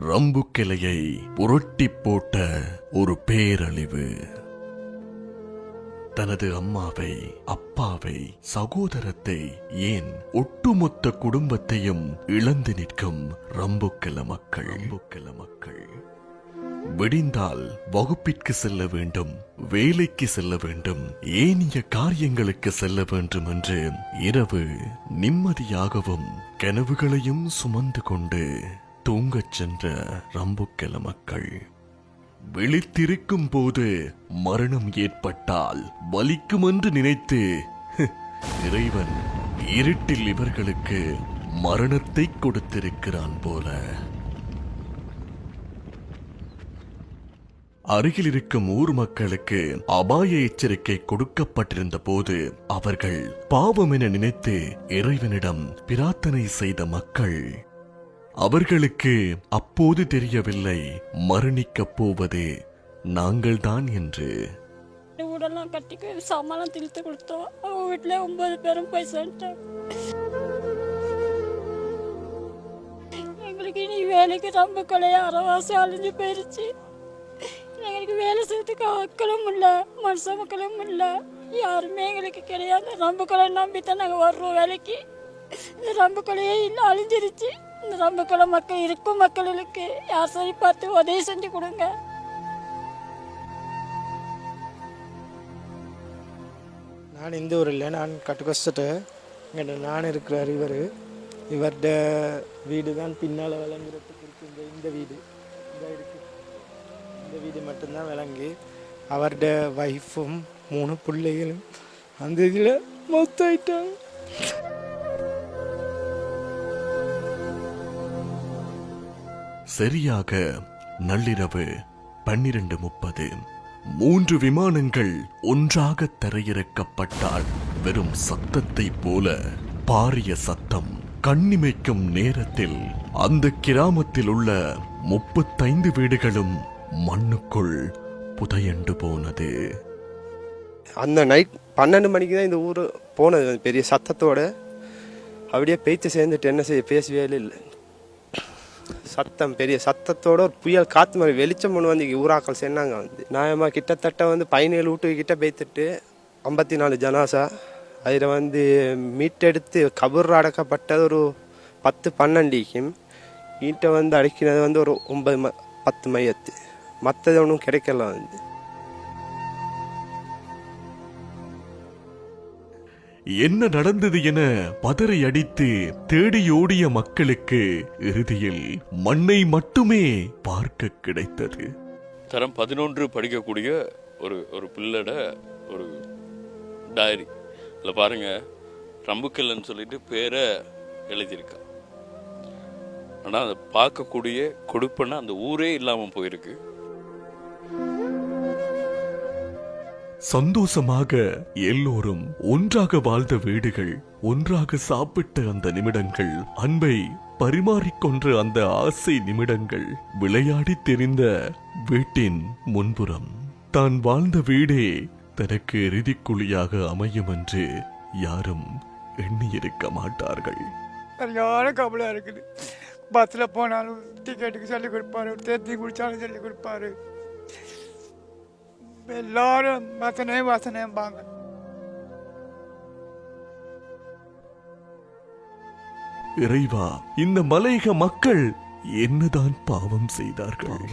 ரம்புக்கிளையை புரட்டி போட்ட ஒரு பேரழிவு. தனது அம்மாவை, அப்பாவை, சகோதரத்தை, ஏன் ஒட்டுமொத்த குடும்பத்தையும் இழந்து நிற்கும் ரம்புக்கிள மக்கள். விடிந்தால் வகுப்பிற்கு செல்ல வேண்டும், வேலைக்கு செல்ல வேண்டும், ஏனைய காரியங்களுக்கு செல்ல வேண்டும் என்று இரவு நிம்மதியாகவும் கனவுகளையும் சுமந்து கொண்டு தூங்கச் சென்ற ரம்புக்கிள மக்கள் விழித்திருக்கும் போது மரணம் ஏற்பட்டால் வலிக்கும் என்று நினைத்து இறைவன் இருட்டில் இவர்களுக்கு மரணத்தை கொடுத்திருக்கிறான் போல. அருகில் இருக்கும் ஊர் மக்களுக்கு அபாய எச்சரிக்கை கொடுக்கப்பட்டிருந்த போது அவர்கள் பாவம் என நினைத்து இறைவனிடம் பிரார்த்தனை செய்த மக்கள், அவர்களுக்கு அப்போது தெரியவில்லை மரணிக்கப் போவது நாங்கள்தான் என்று. ஊடெல்லாம் கட்டிக்கு சாமான் திழுத்து கொடுத்தோம். அவங்க வீட்டுல 9 பேரும் போய் சேர்ந்தோம். எங்களுக்கு இனி வேலைக்கு ரொம்ப கொலைய அறவாசி அழிஞ்சு போயிருச்சு. எங்களுக்கு வேலை செய்யறதுக்கு மக்களும் இல்லை, மனுஷ மக்களும் இல்லை, யாருமே எங்களுக்கு கிடையாது. ரொம்ப கொலை நம்பித்தான் நாங்கள் வர்றோம் வேலைக்கு. இந்த ரொம்ப கொலையே இல்லை, அழிஞ்சிருச்சு. இந்த ரொம்ப கொலை மக்கள் இருக்கும் மக்களுக்கு யார் சரி பார்த்து உதவி செஞ்சு கொடுங்க. நான் இந்த ஊரில் நான் கட்டுக்கஷ்டத்தை இங்கே நான் இருக்கிறார். இவர்ட வீடு தான் பின்னால் விளங்குறதுக்கு இருக்கு. இந்த வீடு இருக்கு, இந்த வீடு மட்டும்தான் விளங்கி. அவர்ட வைஃபும் 3 பிள்ளைகளும் அந்த இதில் மொத்தாயிட்டாங்க. சரியாக நள்ளிரவு 12:30 3 விமானங்கள் ஒன்றாக தரையிறக்கப்பட்டால் வெறும் சத்தத்தை போல பாரிய சத்தம் கண்ணிமைக்கும் நேரத்தில் அந்த கிராமத்தில் உள்ள 35 வீடுகளும் மண்ணுக்குள் புதையண்டு போனது. அந்த நைட் 12 மணிக்கு தான் இந்த ஊர் போனது. பெரிய சத்தத்தோட அப்படியே பேச்சு சேர்ந்துட்டு என்ன செய்ய பேசவே இல்லை. சத்தம் பெரிய சத்தத்தோட ஒரு புயல் காற்று மாதிரி வெளிச்சம் ஒன்று வந்து ஊராக்கள் சொன்னாங்க. நியாயமாக கிட்டத்தட்ட 17 வீட்டுக்கிட்ட பேத்துட்டு 54 ஜனாசா அதில் மீட்டெடுத்து கபூர் அடக்கப்பட்டது ஒரு 10-12 வீட்டை அடக்கினது ஒரு 9-10 மையத்து. மற்றது ஒன்றும் கிடைக்கல. என்ன நடந்தது என பதறி அடித்து தேடியோடிய மக்களுக்கு இறுதியில் மண்ணை மட்டுமே பார்க்க கிடைத்தது. தரம் 11 படிக்கக்கூடிய ஒரு பிள்ளட ஒரு டைரி. அதில் பாருங்க, ரம்புக்கல்லன்னு சொல்லிட்டு பேரை எழுதியிருக்கா. ஆனால் அதை பார்க்கக்கூடிய கொடுப்பன அந்த ஊரே இல்லாமல் போயிருக்கு. சந்தோஷமாக எல்லோரும் ஒன்றாக வாழ்ந்த வீடுகள், ஒன்றாக சாப்பிட்ட அந்த நிமிடங்கள், அன்பை பரிமாறிக்கொன்ற அந்த ஆசை நிமிடங்கள், விளையாடி தெரிந்த வீட்டின் முன்புறம் தான் வாழ்ந்த வீடே தனக்கு இறுதிக்குழியாக அமையும் என்று யாரும் எண்ணியிருக்க மாட்டார்கள். சரியான கவலையா இருக்குது. பஸ்ஸில் போனாலும் டிக்கெட்டுக்கு சொல்லி கொடுப்பாரு, தேத்தி குடிச்சாலும் சொல்லி கொடுப்பாரு. எல்லாரும் வாசனைம்பாங்க. இறைவா, இந்த மலையக மக்கள் என்னதான் பாவம் செய்தார்கள்.